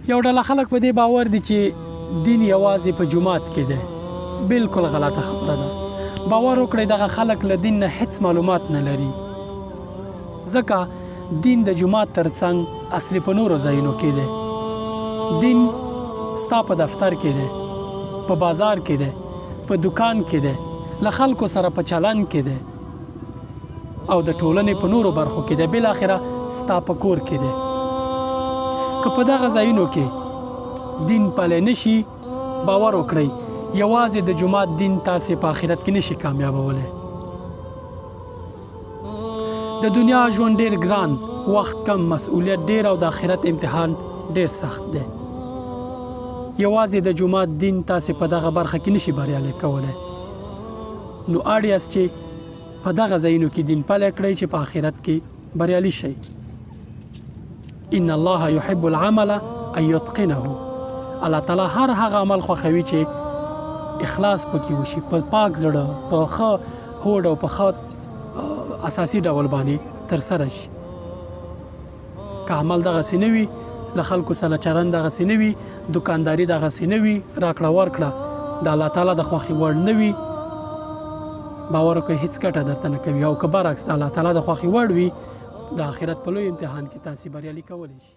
یو ډله خلک په دې باور دي چې دین یوازې په جومات کې دی. بالکل غلطه خبره ده. باور وکړئ دغه خلک له دین نه هیڅ معلومات نه لري، ځکه دین د جومات ترڅنګ اصلي په نورو ځایونو کې دی. دین ستا په دفتر کې دی، په بازار کې دی، په دکان کې دی، له خلکو سره په چلند کې دی، او د ټولنې په نورو برخو کې دی، بالاخره ستا په کور کې دی. که په دغه ځایونو کې دین پلی نشي، باور وکړئ یوازې د جومات دین تاسې په آخرت کې نشي کامیابولی. د دنیا ژوند ډېر ګران، وخت کم، مسؤلیت ډېر، او د آخرت امتحان ډېر سخت دی. یوازې د جومات دین تاسې په دغه برخه کې نشي بریالی کولی. نو اړ یاست چې په دغه ځایونو کې دین پلی کړئ چې په آخرت کې بریالي شئ. ان الله يحب العمل ان يتقنه. الله تعالی هر هغه عمل خوښوي چې اخلاص پکې وشي، په پاک زړه، په ښه هوډ او په ښه اساسي ډول باندې ترسره شي. که عمل دغسې نه وي، له خلکو سره چلند دغسې نه وي، دکانداري دغسې نه وي، راکړه ورکړه د الله تعالی د خوښې وړ نه وي، باور وکړئ هېڅ ګټه درته نه کوي. او که برعکس د الله تعالی د خوښې وړ وي، د آخرت په لوی امتحان کې تاسې بریالي کولی شي.